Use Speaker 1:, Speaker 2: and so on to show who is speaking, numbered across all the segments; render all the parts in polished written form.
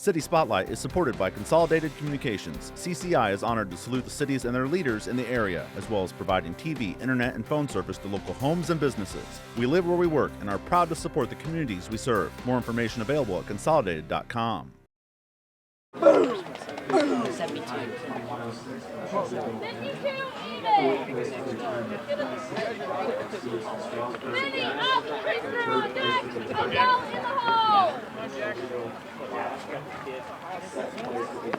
Speaker 1: City Spotlight is supported by Consolidated Communications. CCI is honored to salute the cities and their leaders in the area, as well as providing TV, internet, and phone service to local homes and businesses. We live where we work and are proud to support the communities we serve. More information available at consolidated.com.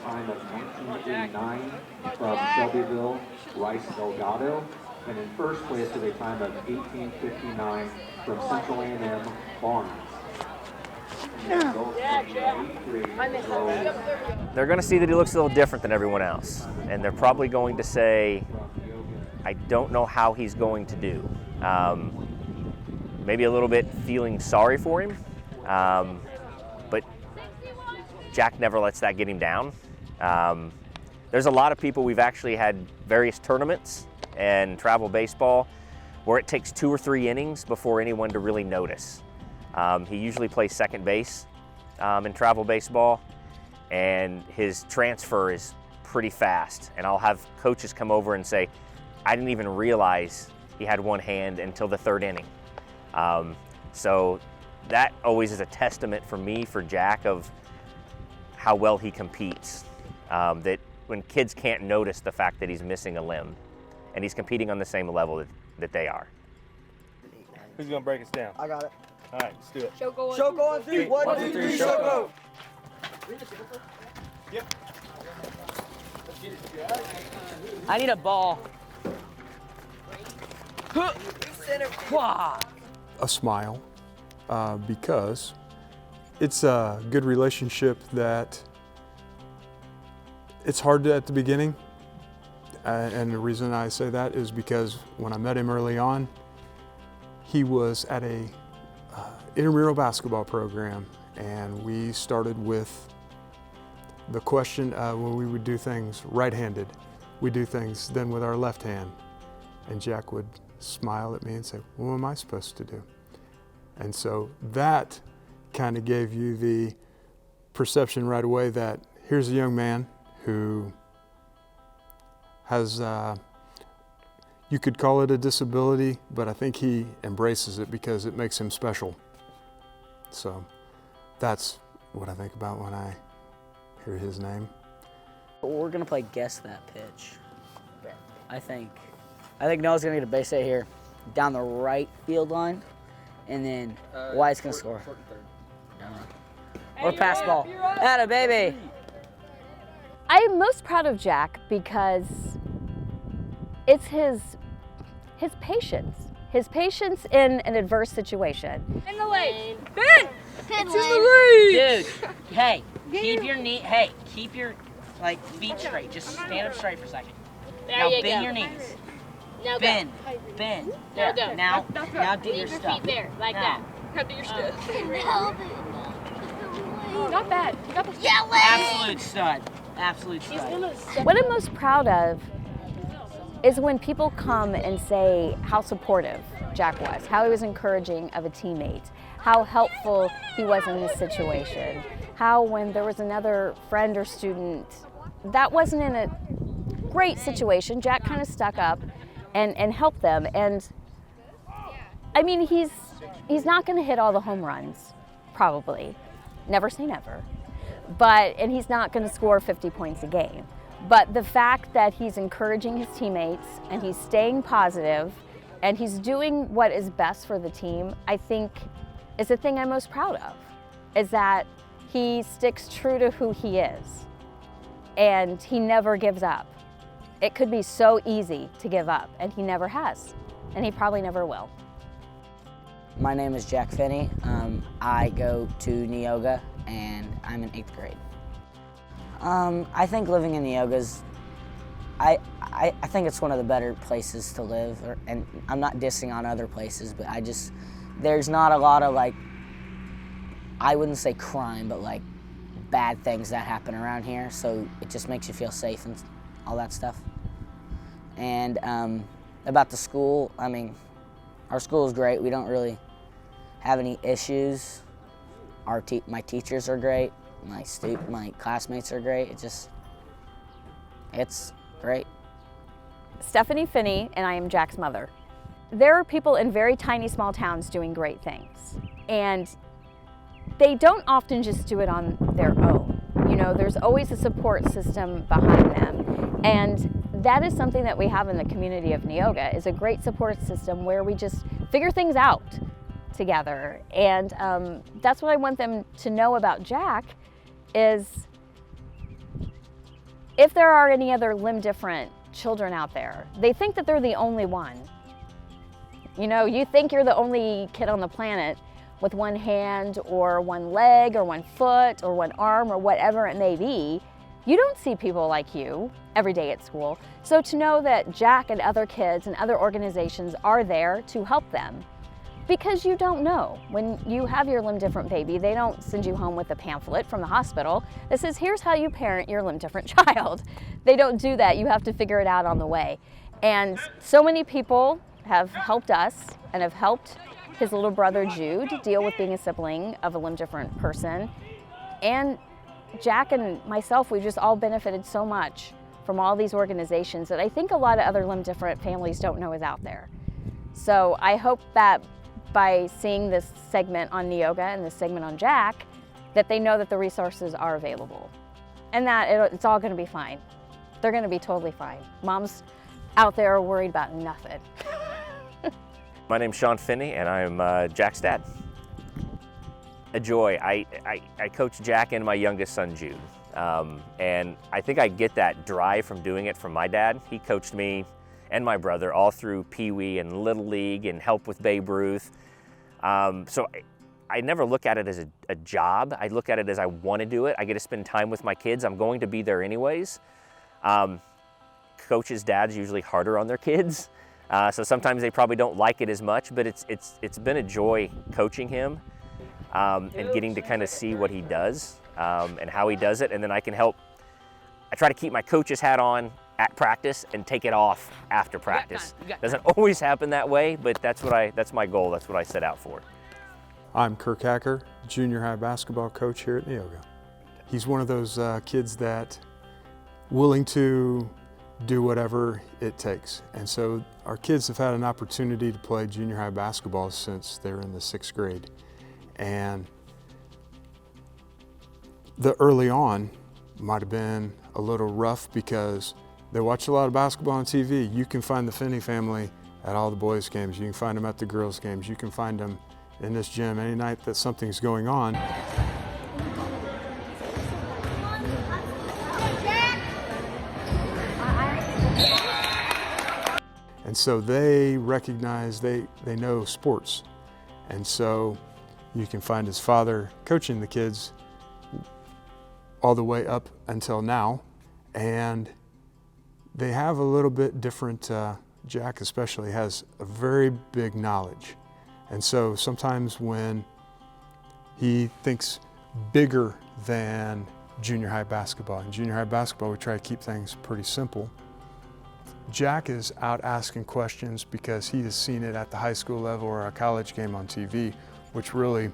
Speaker 2: Time of 1989 from Shelbyville, Rice Delgado, and in first place with a time of 1859 from Central A&M, Barnes.
Speaker 3: They're going to see that he looks a little different than everyone else, and they're probably going to say, I don't know how he's going to do. Maybe a little bit feeling sorry for him, but Jack never lets that get him down. There's a lot of people, we've actually had various tournaments and travel baseball where it takes 2 or 3 innings before anyone to really notice. He usually plays second base in travel baseball, and his transfer is pretty fast. And I'll have coaches come over and say, I didn't even realize he had one hand until the 3rd inning. So that always is a testament for me, for Jack, of how well he competes. That when kids can't notice the fact that he's missing a limb, and he's competing on the same level that they are.
Speaker 4: Who's gonna break us down?
Speaker 5: I got it.
Speaker 4: All right, let's do it.
Speaker 5: Show go on 3. 1, 2, 3, show go.
Speaker 4: Yep.
Speaker 6: I need a ball.
Speaker 7: A smile, because it's a good relationship that it's hard at the beginning. And the reason I say that is because when I met him early on, he was at a intramural basketball program, and we started with the question when we would do things right-handed. We do things then with our left hand, and Jack would smile at me and say, what am I supposed to do? And so that kind of gave you the perception right away that here's a young man who has, you could call it a disability, but I think he embraces it because it makes him special. So that's what I think about when I hear his name.
Speaker 6: We're gonna play guess that pitch. I think Noah's gonna get a base hit here, down the right field line, and then White's gonna score. Or pass ball. Atta baby.
Speaker 8: I'm most proud of Jack because it's his patience in an adverse situation.
Speaker 9: In the lane.
Speaker 6: Ben!
Speaker 9: It's in the
Speaker 6: Dude, hey, keep your feet straight. Just stand up straight for a second. Now bend your knees.
Speaker 9: Now
Speaker 6: bend.
Speaker 9: Now
Speaker 6: There.
Speaker 9: go.
Speaker 6: Now do your
Speaker 9: Leave your
Speaker 6: stuff.
Speaker 9: feet there, like that.
Speaker 5: Now do your stuff.
Speaker 9: Not bad. You got the
Speaker 6: Absolute stud. Absolute stud.
Speaker 8: What I'm most proud of is when people come and say how supportive Jack was, how he was encouraging of a teammate, how helpful he was in this situation, how when there was another friend or student that wasn't in a great situation, Jack kind of stuck up and helped them. And I mean, he's not going to hit all the home runs, probably. Never say never. And he's not going to score 50 points a game. But the fact that he's encouraging his teammates and he's staying positive and he's doing what is best for the team, I think is the thing I'm most proud of, is that he sticks true to who he is and he never gives up. It could be so easy to give up, and he never has, and he probably never will.
Speaker 6: My name is Jack Finney. I go to Neoga, and I'm in 8th grade. I think living in Neoga is, I think it's one of the better places to live, and I'm not dissing on other places, but there's not a lot of I wouldn't say crime, but bad things that happen around here, so it just makes you feel safe and all that stuff. And about the school, I mean, our school is great. We don't really have any issues. My teachers are great. My classmates are great. It's great.
Speaker 8: Stephanie Finney, and I am Jack's mother. There are people in very tiny, small towns doing great things, and they don't often just do it on their own. You know, there's always a support system behind them, and that is something that we have in the community of Neoga, is a great support system where we just figure things out together. And that's what I want them to know about Jack, is if there are any other limb different children out there, they think that they're the only one. You know, you think you're the only kid on the planet with one hand or one leg or one foot or one arm or whatever it may be. You don't see people like you every day at school. So to know that Jack and other kids and other organizations are there to help them, because you don't know. When you have your limb different baby, they don't send you home with a pamphlet from the hospital that says, here's how you parent your limb different child. They don't do that. You have to figure it out on the way. And so many people have helped us and have helped his little brother Jude deal with being a sibling of a limb different person. And Jack and myself, we've just all benefited so much from all these organizations that I think a lot of other limb different families don't know is out there. So I hope that by seeing this segment on Neoga and this segment on Jack, that they know that the resources are available and that it's all going to be fine. They're going to be totally fine. Moms out there are worried about nothing.
Speaker 3: My name's Sean Finney, and I'm Jack's dad. A joy. I coach Jack and my youngest son, Jude. And I think I get that drive from doing it from my dad. He coached me and my brother all through Pee Wee and Little League and help with Babe Ruth. So I never look at it as a job. I look at it as I want to do it. I get to spend time with my kids. I'm going to be there anyways. Coaches' dads usually harder on their kids. So sometimes they probably don't like it as much, but it's been a joy coaching him and getting to kind of see what he does and how he does it. And then I can help. I try to keep my coach's hat on at practice and take it off after practice. Doesn't always happen that way, but that's my goal. That's what I set out for.
Speaker 7: I'm Kirk Hacker, junior high basketball coach here at Neoga. He's one of those kids that willing to do whatever it takes. And so our kids have had an opportunity to play junior high basketball since they're in the 6th grade. And the early on might have been a little rough because they watch a lot of basketball on TV. You can find the Finney family at all the boys' games. You can find them at the girls' games. You can find them in this gym any night that something's going on. And so they recognize, they know sports. And so you can find his father coaching the kids all the way up until now. And they have a little bit different, Jack especially has a very big knowledge. And so sometimes when he thinks bigger than junior high basketball, in junior high basketball we try to keep things pretty simple. Jack is out asking questions because he has seen it at the high school level or a college game on TV, which really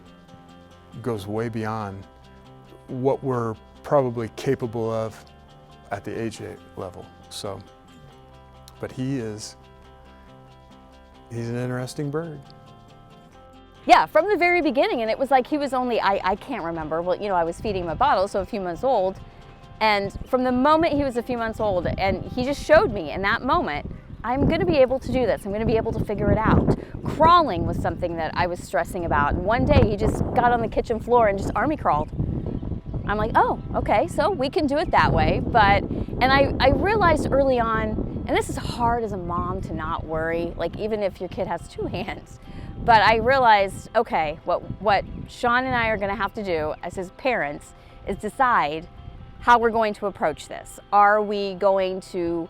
Speaker 7: goes way beyond what we're probably capable of at the age level. So, but he's an interesting bird.
Speaker 8: Yeah, from the very beginning, and it was like he was only, I can't remember, well, you know, I was feeding him a bottle, so a few months old, and from the moment he was a few months old, and he just showed me in that moment, I'm gonna be able to do this, I'm gonna be able to figure it out. Crawling was something that I was stressing about, and one day he just got on the kitchen floor and just army crawled. I'm like, oh, okay, so we can do it that way, and I realized early on, and this is hard as a mom to not worry, like even if your kid has 2 hands, but I realized, okay, what Sean and I are gonna have to do as his parents is decide how we're going to approach this. Are we going to,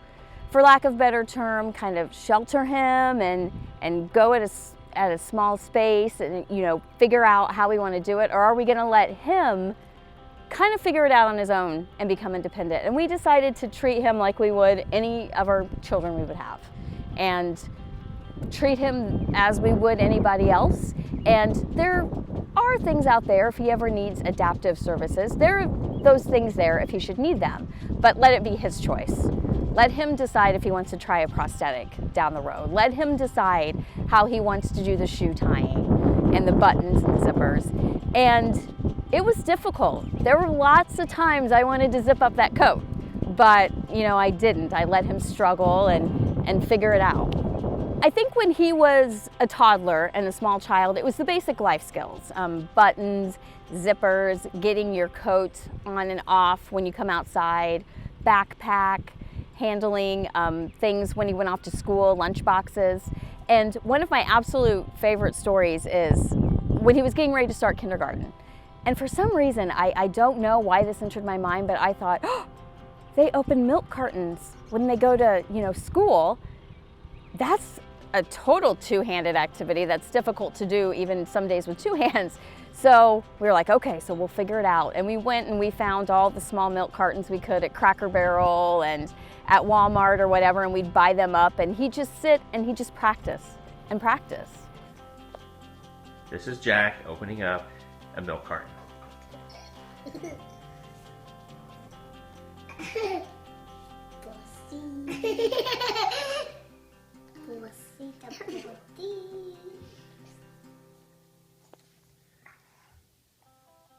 Speaker 8: for lack of a better term, kind of shelter him and go at a small space and, you know, figure out how we want to do it, or are we gonna let him kind of figure it out on his own and become independent? And we decided to treat him like we would any of our children we would have, and treat him as we would anybody else. And are things out there if he ever needs adaptive services. There are those things there if he should need them, but let it be his choice. Let him decide if he wants to try a prosthetic down the road. Let him decide how he wants to do the shoe tying and the buttons and the zippers. And it was difficult. There were lots of times I wanted to zip up that coat, but I didn't. I let him struggle and figure it out. I think when he was a toddler and a small child, it was the basic life skills, buttons, zippers, getting your coat on and off when you come outside, backpack, handling things when he went off to school, lunch boxes. And one of my absolute favorite stories is when he was getting ready to start kindergarten. And for some reason, I don't know why this entered my mind, but I thought, oh, they open milk cartons when they go to school. That's a total two-handed activity that's difficult to do even some days with two hands. So we were like, okay, so we'll figure it out. And we went and we found all the small milk cartons we could at Cracker Barrel and at Walmart or whatever, and we'd buy them up, and he'd just sit and he'd just practice and practice.
Speaker 3: This is Jack opening up a milk carton.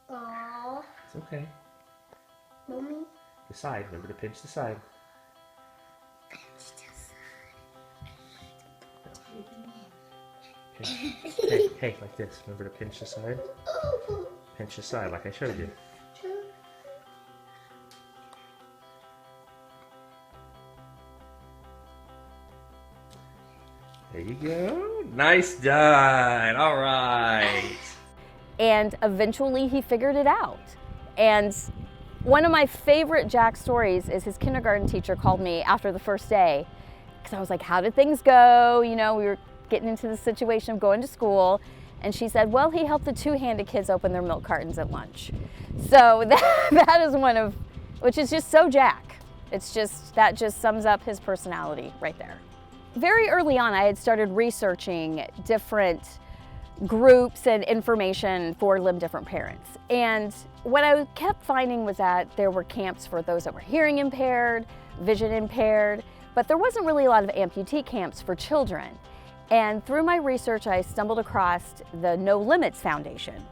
Speaker 5: Aww.
Speaker 3: It's okay.
Speaker 5: Mommy.
Speaker 3: The side, remember to pinch the side. Hey, like this. Remember to pinch the side? Pinch the side like I showed you. There you go. Nice done. All right.
Speaker 8: And eventually he figured it out. And one of my favorite Jack stories is his kindergarten teacher called me after the first day, because I was like, how did things go? We were getting into the situation of going to school. And she said, well, he helped the two-handed kids open their milk cartons at lunch. So that is one of, which is just so Jack. That just sums up his personality right there. Very early on, I had started researching different groups and information for limb different parents. And what I kept finding was that there were camps for those that were hearing impaired, vision impaired, but there wasn't really a lot of amputee camps for children. And through my research, I stumbled across the No Limits Foundation.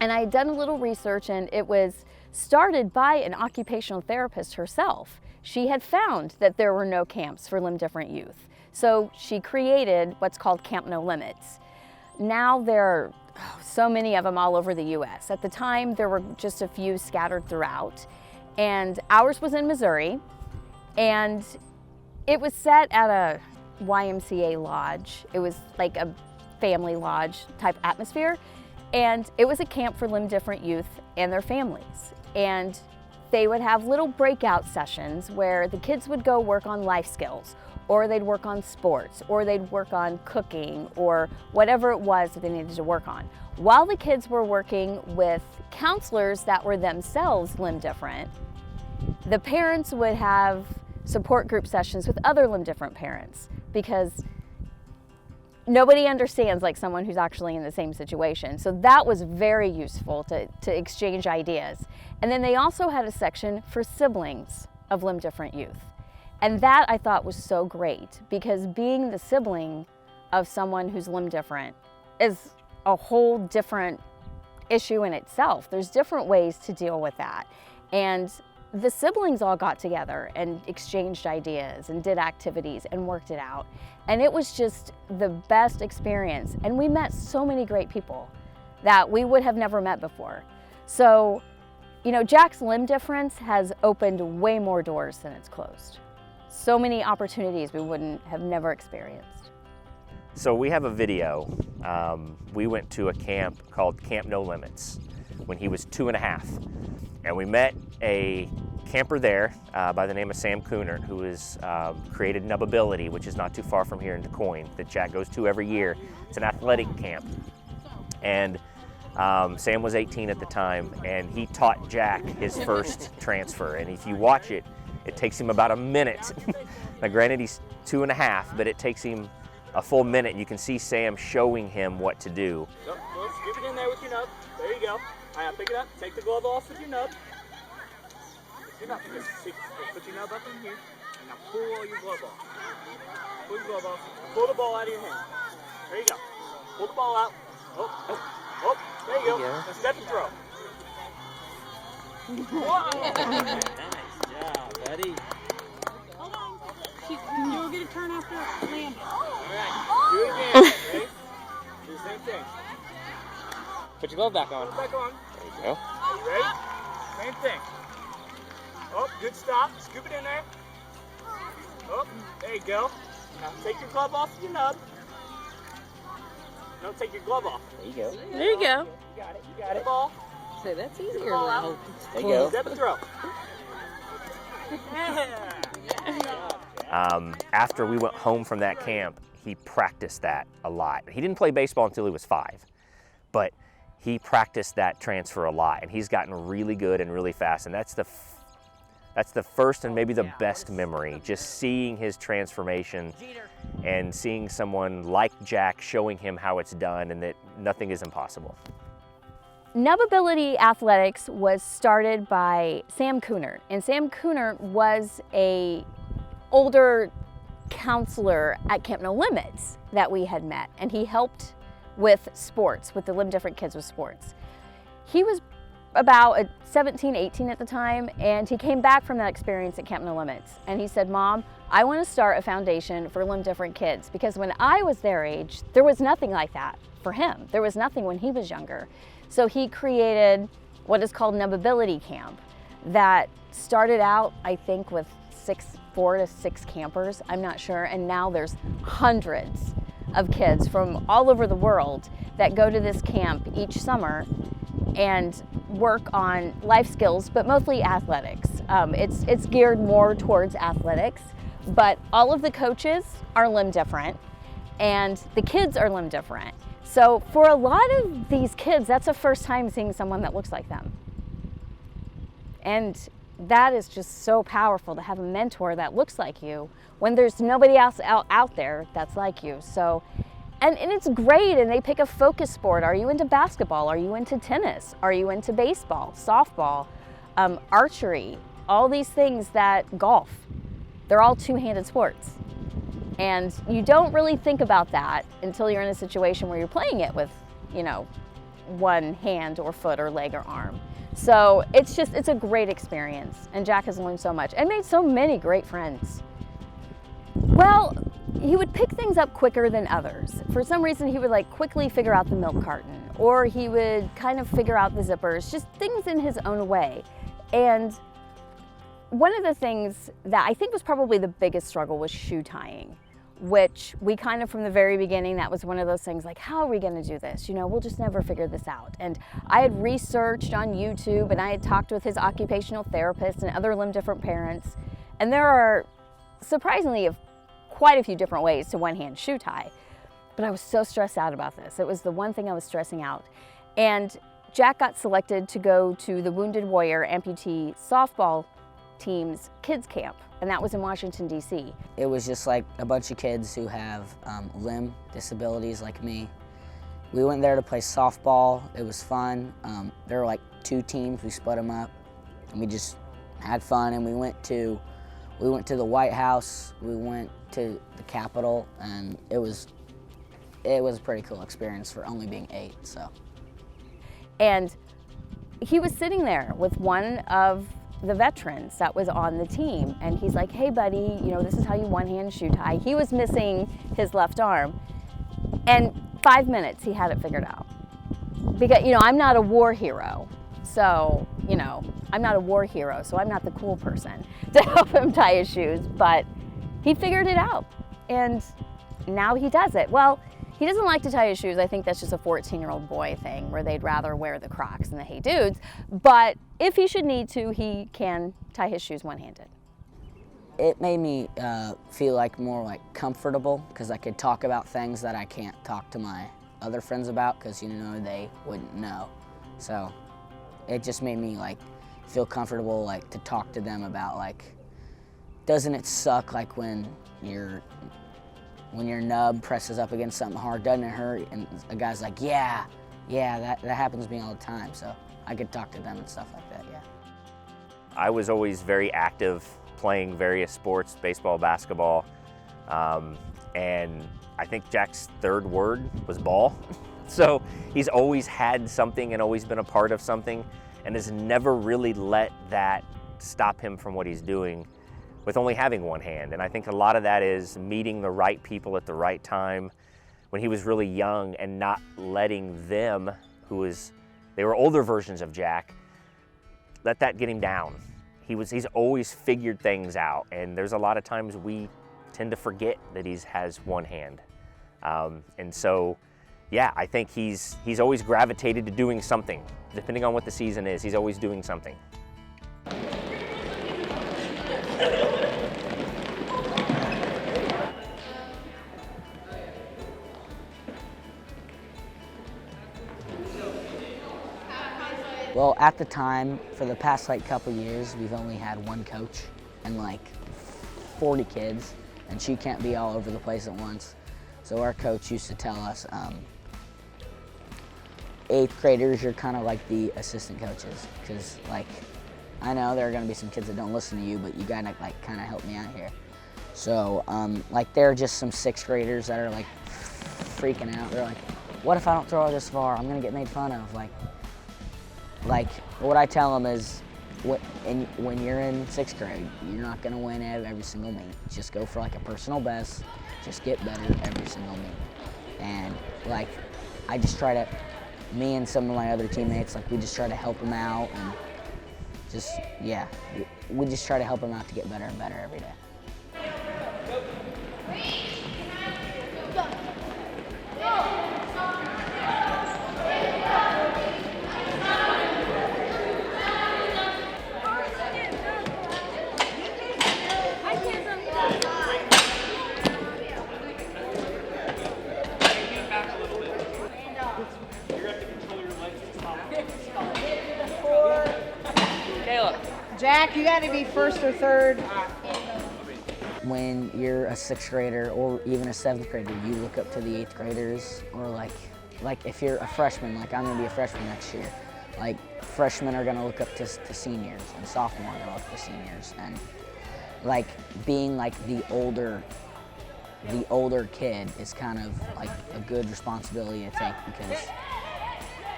Speaker 8: And I had done a little research, and it was started by an occupational therapist herself. She had found that there were no camps for limb different youth. So she created what's called Camp No Limits. Now there are so many of them all over the US. At the time, there were just a few scattered throughout. And ours was in Missouri. And it was set at a YMCA lodge. It was like a family lodge type atmosphere. And it was a camp for limb different youth and their families. And they would have little breakout sessions where the kids would go work on life skills, or they'd work on sports, or they'd work on cooking, or whatever it was that they needed to work on. While the kids were working with counselors that were themselves limb different, the parents would have support group sessions with other limb different parents, because nobody understands like someone who's actually in the same situation. So that was very useful to exchange ideas. And then they also had a section for siblings of limb different youth. And that I thought was so great, because being the sibling of someone who's limb different is a whole different issue in itself. There's different ways to deal with that. And the siblings all got together and exchanged ideas and did activities and worked it out. And it was just the best experience. And we met so many great people that we would have never met before. So, Jack's limb difference has opened way more doors than it's closed. So many opportunities we wouldn't have never experienced.
Speaker 3: So we have a video. We went to a camp called Camp No Limits when he was 2.5. And we met a camper there by the name of Sam Coonert, who has created Nubbability, which is not too far from here in DuQuoin, that Jack goes to every year. It's an athletic camp. And Sam was 18 at the time, and he taught Jack his first transfer. And if you watch it, it takes him about a minute. Now granted, he's 2.5, but it takes him a full minute. You can see Sam showing him what to do.
Speaker 4: scoop it in there with your nub. There you go. All right, now pick it up. Take the glove off with your nub. Put your nub up in here. And now pull your glove off. Pull your glove off. Pull the ball out of your hand. There you go. Pull the ball out. Oh, there you go. Now step and throw. Nice job, buddy.
Speaker 9: Hold on. You'll get a turn after landing.
Speaker 4: All right, do it again. Ready? Do the same thing. Put your glove back on. There you go. Are you ready? Same thing. Oh, good stop. Scoop it in there. Oh, there you go. Now take your glove off your nub. No, take your glove off. There you go.
Speaker 9: There you go.
Speaker 4: You got it. You got it. Ball.
Speaker 10: So that's easier
Speaker 4: Ball
Speaker 10: than
Speaker 4: out. There you go. Step and throw.
Speaker 3: After we went home from that camp, he practiced that a lot. He didn't play baseball until he was 5, but he practiced that transfer a lot, and he's gotten really good and really fast, and that's the first and maybe the best memory, just seeing his transformation and seeing someone like Jack showing him how it's done and that nothing is impossible.
Speaker 8: Nub Ability Athletics was started by Sam Cooner, and Sam Cooner was a older counselor at Camp No Limits that we had met, and he helped with sports, with the Limb Different Kids with sports. He was about 17, 18 at the time, and he came back from that experience at Camp No Limits, and he said, Mom, I want to start a foundation for Limb Different Kids, because when I was their age, there was nothing like that for him. There was nothing when he was younger. So he created what is called Nub Ability Camp that started out, I think, with 4 to 6 campers, I'm not sure, and now there's hundreds of kids from all over the world that go to this camp each summer and work on life skills, but mostly athletics. It's geared more towards athletics, but all of the coaches are limb different and the kids are limb different. So for a lot of these kids, that's the first time seeing someone that looks like them. And that is just so powerful to have a mentor that looks like you when there's nobody else out there that's like you. So, and it's great, and they pick a focus sport. Are you into basketball? Are you into tennis? Are you into baseball, softball, archery? All these things golf, they're all two-handed sports. And you don't really think about that until you're in a situation where you're playing it with, one hand or foot or leg or arm. So it's a great experience, and Jack has learned so much and made so many great friends. Well, he would pick things up quicker than others. For some reason, he would quickly figure out the milk carton, or he would kind of figure out the zippers, just things in his own way. And one of the things that I think was probably the biggest struggle was shoe tying, which we kind of from the very beginning, that was one of those things how are we going to do this? We'll just never figure this out. And I had researched on YouTube, and I had talked with his occupational therapist and other limb different parents. And there are surprisingly quite a few different ways to one-hand shoe tie. But I was so stressed out about this. It was the one thing I was stressing out. And Jack got selected to go to the Wounded Warrior amputee softball team's kids camp, and that was in Washington, D.C.
Speaker 6: It was just like a bunch of kids who have limb disabilities like me. We went there to play softball. It was fun. There were 2 teams. We split them up, and we just had fun. And we went to the White House. We went to the Capitol, and it was a pretty cool experience for only being 8. So,
Speaker 8: and he was sitting there with one of the veterans that was on the team, and he's like, hey buddy, this is how you one-hand shoe tie. He was missing his left arm, and 5 minutes he had it figured out. Because I'm not a war hero, so I'm not a war hero, so I'm not the cool person to help him tie his shoes, but he figured it out, and now he does it. Well, he doesn't like to tie his shoes. I think that's just a 14-year-old boy thing where they'd rather wear the Crocs than the Hey Dudes. But if he should need to, he can tie his shoes one-handed.
Speaker 6: It made me feel more comfortable, because I could talk about things that I can't talk to my other friends about, because they wouldn't know. So it just made me feel comfortable to talk to them about doesn't it suck when your nub presses up against something hard, doesn't it hurt? And a guy's like, yeah, Yeah, that happens to me all the time, so I could talk to them and stuff like that, yeah.
Speaker 3: I was always very active playing various sports, baseball, basketball, and I think Jack's third word was ball. So he's always had something and always been a part of something and has never really let that stop him from what he's doing with only having one hand. And I think a lot of that is meeting the right people at the right time when he was really young and not letting them, they were older versions of Jack, let that get him down. He's always figured things out, and there's a lot of times we tend to forget that he has one hand. And so, yeah, I think he's always gravitated to doing something. Depending on what the season is, he's always doing something.
Speaker 6: Well, at the time, for the past couple years, we've only had one coach and 40 kids, and she can't be all over the place at once. So our coach used to tell us, 8th graders, you're kind of like the assistant coaches, because I know there are going to be some kids that don't listen to you, but you gotta kind of help me out here. So there are just some 6th graders that are freaking out. They're like, what if I don't throw it this far? I'm gonna get made fun of. What I tell them is, when you're in 6th grade, you're not gonna win every single meet. Just go for a personal best. Just get better every single meet. And I just try to, me and some of my other teammates, we just try to help them out and we just try to help them out to get better and better every day.
Speaker 9: Jack, you got to be first or third.
Speaker 6: When you're a 6th grader or even a 7th grader, you look up to the 8th graders, or if you're a freshman, I'm gonna be a freshman next year. Freshmen are gonna look up to seniors, and sophomores are gonna look up to seniors, and being the older kid is kind of a good responsibility to take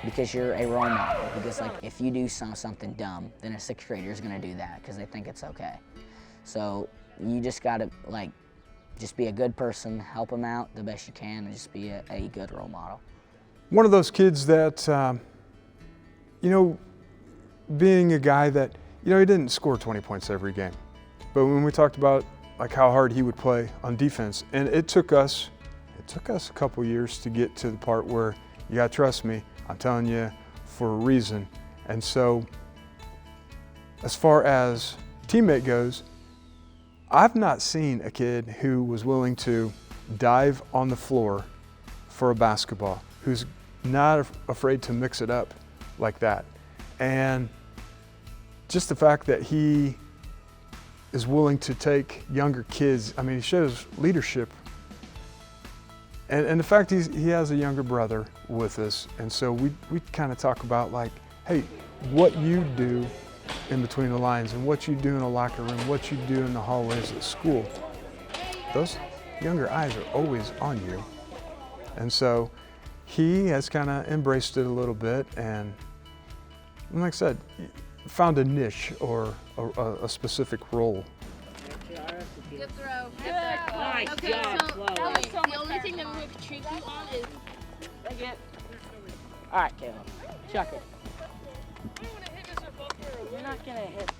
Speaker 6: because you're a role model. Because if you do something dumb, then a 6th grader is gonna do that because they think it's okay. So you just gotta just be a good person, help them out the best you can, and just be a good role model.
Speaker 7: One of those kids that, being a guy that, he didn't score 20 points every game. But when we talked about how hard he would play on defense, and it took us a couple years to get to the part where you gotta trust me, I'm telling you for a reason. And so as far as teammate goes, I've not seen a kid who was willing to dive on the floor for a basketball, who's not afraid to mix it up like that. And just the fact that he is willing to take younger kids, he shows leadership. And the fact he has a younger brother with us, and so we kind of talk about hey, what you do in between the lines and what you do in the locker room, what you do in the hallways at school. Those younger eyes are always on you. And so he has kind of embraced it a little bit, and like I said, found a niche or a specific role.
Speaker 9: Good throw.
Speaker 10: Good. Nice job.
Speaker 9: So the only thing that we could treat you on is.
Speaker 10: Take it. All right, Caleb. Chuck it. You're not gonna hit.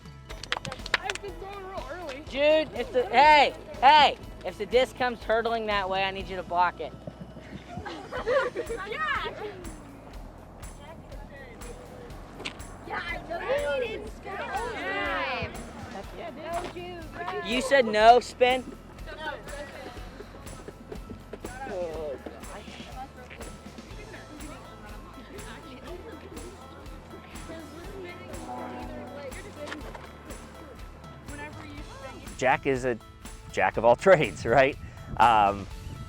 Speaker 9: I've been throwing real early.
Speaker 10: Jude, if the disc comes hurtling that way, I need you to block it. You said no, spin?
Speaker 3: Jack is a jack of all trades, right?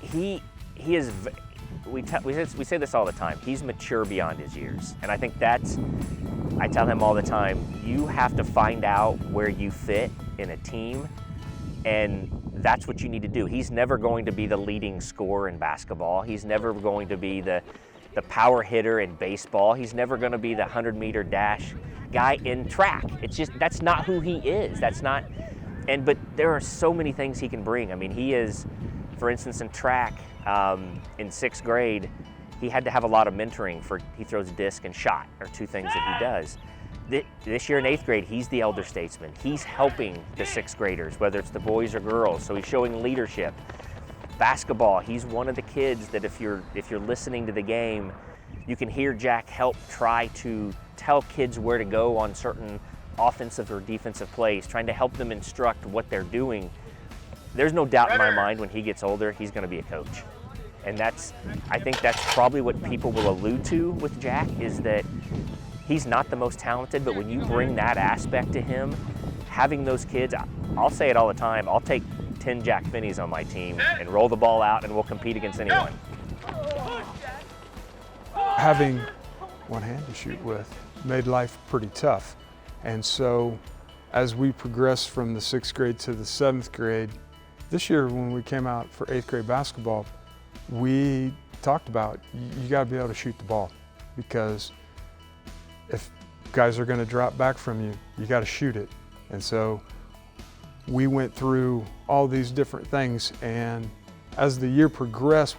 Speaker 3: He is we say this all the time. He's mature beyond his years, and I think I tell him all the time, you have to find out where you fit in a team, and that's what you need to do. He's never going to be the leading scorer in basketball. He's never going to be the power hitter in baseball. He's never going to be the 100-meter dash guy in track. It's just, that's not who he is. But there are so many things he can bring. I mean, he is, for instance, in track, in 6th grade, he had to have a lot of mentoring he throws disc and shot are 2 things that he does. This year in 8th grade, he's the elder statesman. He's helping the 6th graders, whether it's the boys or girls, so he's showing leadership. Basketball, he's one of the kids that if you're listening to the game, you can hear Jack help try to tell kids where to go on certain offensive or defensive plays, trying to help them instruct what they're doing. There's no doubt in my mind when he gets older, he's going to be a coach. And I think that's probably what people will allude to with Jack, is that he's not the most talented, but when you bring that aspect to him, having those kids, I'll say it all the time, I'll take 10 Jack Finneys on my team and roll the ball out and we'll compete against anyone.
Speaker 7: Having one hand to shoot with made life pretty tough. And so as we progressed from the 6th grade to the 7th grade, this year when we came out for 8th grade basketball, we talked about you got to be able to shoot the ball, because if guys are going to drop back from you, you got to shoot it. And so we went through all these different things, and as the year progressed,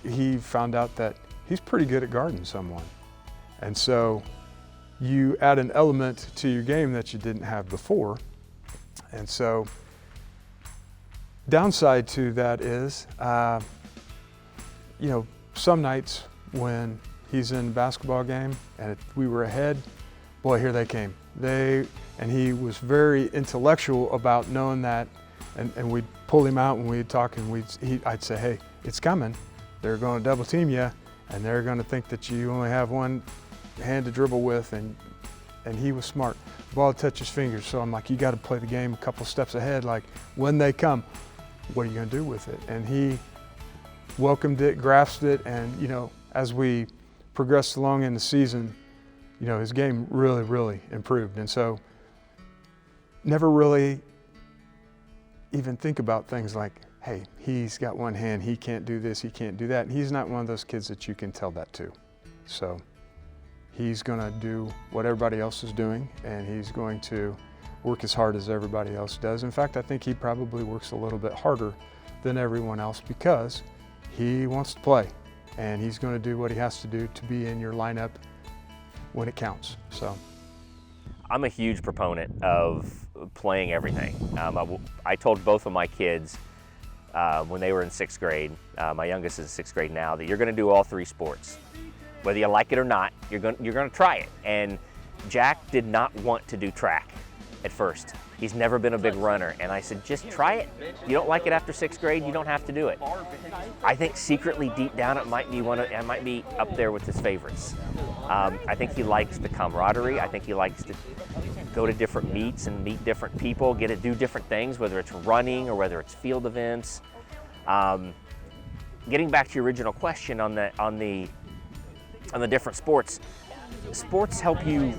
Speaker 7: he found out that he's pretty good at guarding someone. And so you add an element to your game that you didn't have before. And so downside to that is, some nights when he's in a basketball game and we were ahead, boy, here they came. And he was very intellectual about knowing that, and we'd pull him out when we'd talk, and I'd say, hey, it's coming. They're going to double team you, and they're going to think that you only have one hand to dribble with, and he was smart. The ball touched his fingers, so I'm like, you got to play the game a couple steps ahead. Like, when they come, what are you going to do with it? And he welcomed it, grasped it, and as we progressed along in the season, his game really, really improved. And so never really even think about things like, hey, he's got one hand, he can't do this, he can't do that. And he's not one of those kids that you can tell that to. So he's going to do what everybody else is doing, and he's going to work as hard as everybody else does. In fact, I think he probably works a little bit harder than everyone else, because he wants to play, and he's going to do what he has to do to be in your lineup when it counts. So
Speaker 3: I'm a huge proponent of playing everything. I told both of my kids when they were in 6th grade, my youngest is in 6th grade now, that you're going to do all 3 sports. Whether you like it or not, you're going to try it. And Jack did not want to do track at first. He's never been a big runner, and I said, just try it. You don't like it after 6th grade, you don't have to do it. I think secretly, deep down, it might be up there with his favorites. I think he likes the camaraderie. I think he likes to go to different meets and meet different people, get to do different things, whether it's running or whether it's field events. Getting back to your original question on the different sports, sports help you,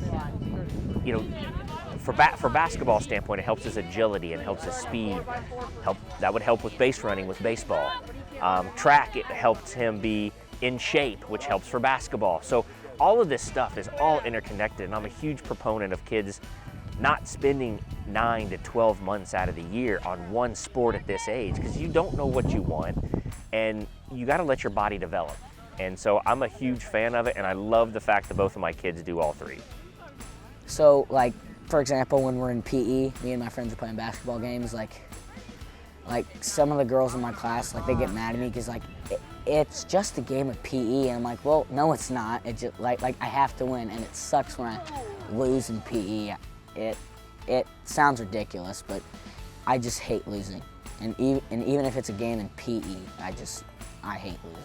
Speaker 3: for basketball standpoint, it helps his agility and helps his speed. That would help with base running with baseball. Track, it helps him be in shape, which helps for basketball. So all of this stuff is all interconnected, and I'm a huge proponent of kids not spending 9 to 12 months out of the year on one sport at this age, because you don't know what you want, and you got to let your body develop. And so I'm a huge fan of it, and I love the fact that both of my kids do all 3.
Speaker 6: So, like, for example, when we're in PE, me and my friends are playing basketball games, like some of the girls in my class, like, they get mad at me because, like, it's just a game of PE. And I'm like, well, no, it's not. It's just, like I have to win, and it sucks when I lose in PE. It sounds ridiculous, but I just hate losing. And even if it's a game in PE, I hate losing.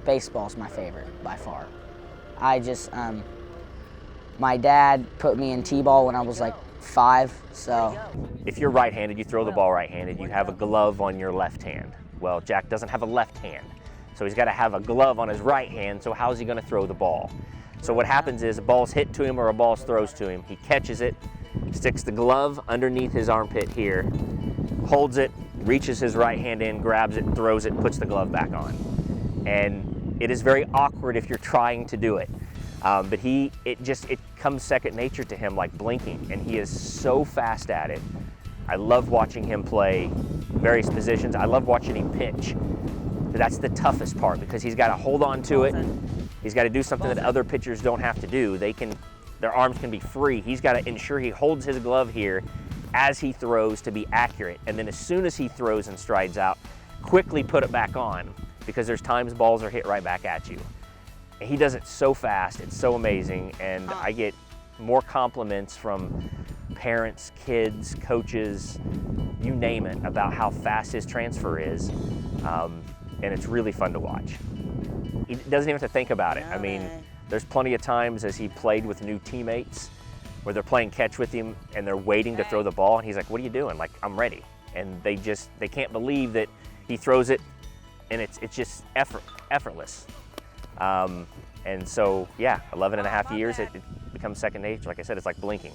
Speaker 6: Baseball's my favorite, by far. I just, my dad put me in T-ball when I was like 5, so.
Speaker 3: If you're right-handed, you throw the ball right-handed, you have a glove on your left hand. Well, Jack doesn't have a left hand, so he's got to have a glove on his right hand, so how's he going to throw the ball? So what happens is a ball's hit to him or a ball's throws to him. He catches it, sticks the glove underneath his armpit here, holds it, reaches his right hand in, grabs it, throws it, puts the glove back on. And it is very awkward if you're trying to do it. But it comes second nature to him, like blinking, and he is so fast at it. I love watching him play various positions. I love watching him pitch. But that's the toughest part because he's got to hold on to it. He's got to do something that other pitchers don't have to do. Their arms can be free. He's got to ensure he holds his glove here as he throws to be accurate. And then as soon as he throws and strides out, quickly put it back on because there's times balls are hit right back at you. And he does it so fast. It's so amazing. And I get more compliments from parents, kids, coaches, you name it, about how fast his transfer is. And it's really fun to watch. He doesn't even have to think about it. I mean, there's plenty of times as he played with new teammates where they're playing catch with him and they're waiting to throw the ball and he's like, what are you doing? Like, I'm ready. And they can't believe that he throws it and it's just effortless. And so, yeah, 11 and a half years, it becomes second nature. Like I said, it's like blinking.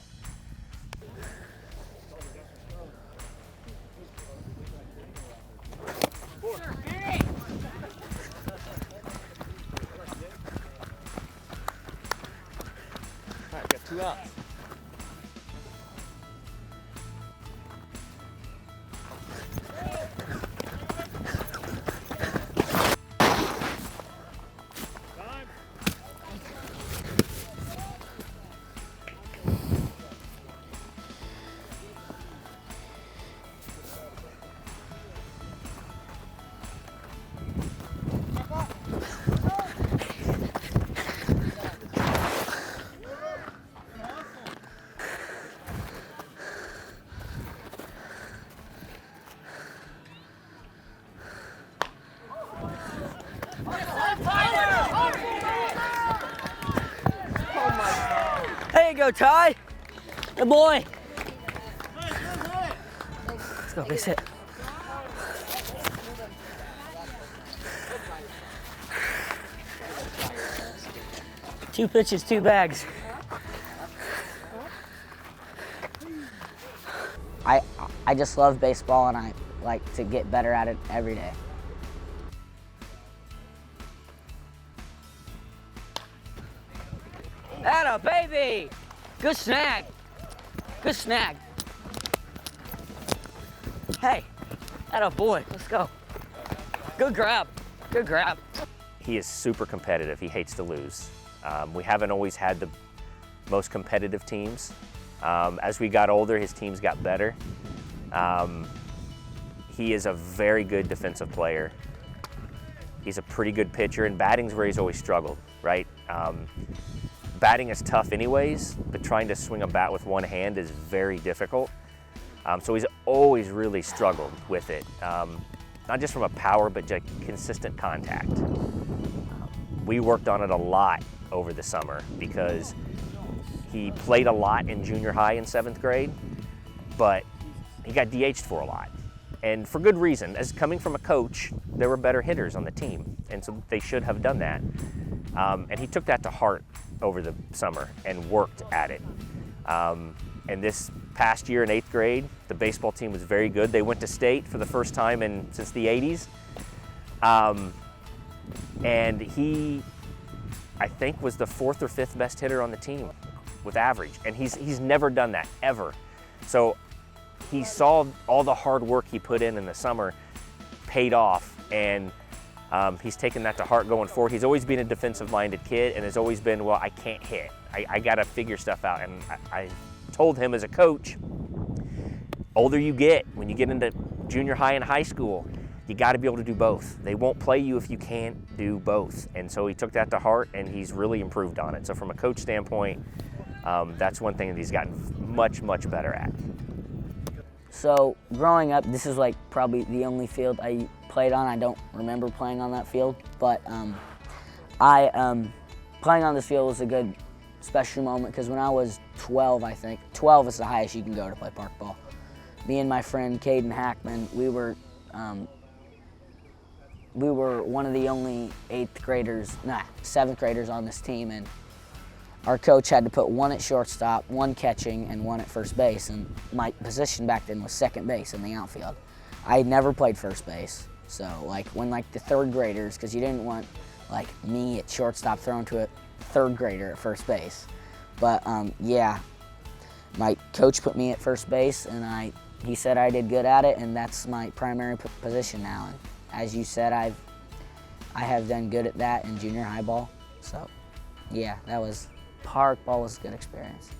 Speaker 4: All right, got 2 outs.
Speaker 10: There you go, Ty. Good boy. Let's go, base hit. Two pitches, 2 bags.
Speaker 6: I just love baseball and I like to get better at it every day.
Speaker 10: Atta baby! Good snag. Good snag. Hey, atta boy, let's go. Good grab. Good grab.
Speaker 3: He is super competitive. He hates to lose. We haven't always had the most competitive teams. As we got older, his teams got better. He is a very good defensive player. He's a pretty good pitcher, and batting's where he's always struggled, right? Batting is tough anyways, but trying to swing a bat with one hand is very difficult. So he's always really struggled with it, not just from a power, but just consistent contact. We worked on it a lot over the summer because he played a lot in junior high in 7th grade, but he got DH'd for a lot. And for good reason. As coming from a coach, there were better hitters on the team, and so they should have done that. And he took that to heart over the summer and worked at it. And this past year in 8th grade, the baseball team was very good. They went to state for the first time since the 80s. And he, I think, was the 4th or 5th best hitter on the team with average. And he's never done that, ever. So he saw all the hard work he put in the summer paid off, and he's taken that to heart going forward. He's always been a defensive-minded kid and has always been, well, I can't hit. I got to figure stuff out. And I told him as a coach, older you get, when you get into junior high and high school, you got to be able to do both. They won't play you if you can't do both. And so he took that to heart, and he's really improved on it. So from a coach standpoint, that's one thing that he's gotten much, much better at.
Speaker 6: So growing up, this is like probably the only field I played on. I don't remember playing on that field, but I playing on this field was a good special moment because when I was 12, I think, 12 is the highest you can go to play park ball. Me and my friend Caden Hackman, we were one of the only 7th graders on this team, and our coach had to put one at shortstop, one catching, and one at first base, and my position back then was second base in the outfield. I had never played first base, so when the 3rd graders, because you didn't want me at shortstop thrown to a 3rd grader at first base. But yeah, my coach put me at first base, and he said I did good at it, and that's my primary position now. And as you said, I have done good at that in junior high ball. So yeah, park ball was a good experience.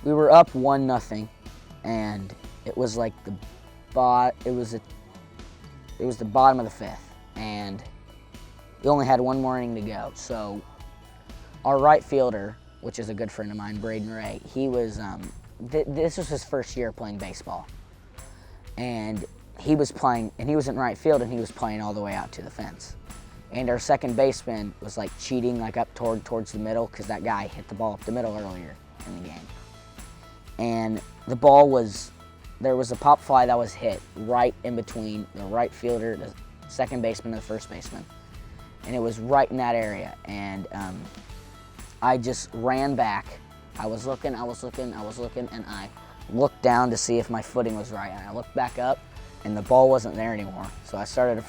Speaker 6: We were up 1-0, and it was like the bottom of the 5th, and we only had one more inning to go. So our right fielder, which is a good friend of mine, Braden Ray, he was this was his first year playing baseball, and he was in right field, and he was playing all the way out to the fence. And our second baseman was cheating up towards the middle because that guy hit the ball up the middle earlier in the game. And there was a pop fly that was hit right in between the right fielder, the second baseman, and the first baseman. And it was right in that area. And I just ran back. I was looking, and I looked down to see if my footing was right. And I looked back up, and the ball wasn't there anymore. So I started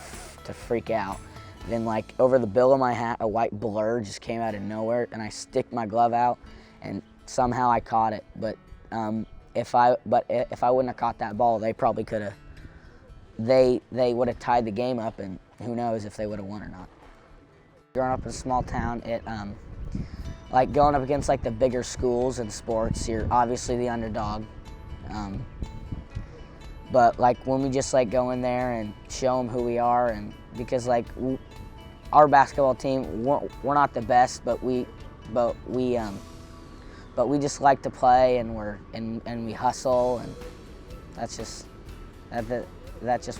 Speaker 6: to freak out. And then over the bill of my hat, a white blur just came out of nowhere, and I stick my glove out, and somehow I caught it. But if I wouldn't have caught that ball, they probably could have. They would have tied the game up, and who knows if they would have won or not. Growing up in a small town, it going up against the bigger schools in sports, you're obviously the underdog. But when we just go in there and show them who we are, and because our basketball team, we're not the best, but we just like to play, and we hustle, and that's just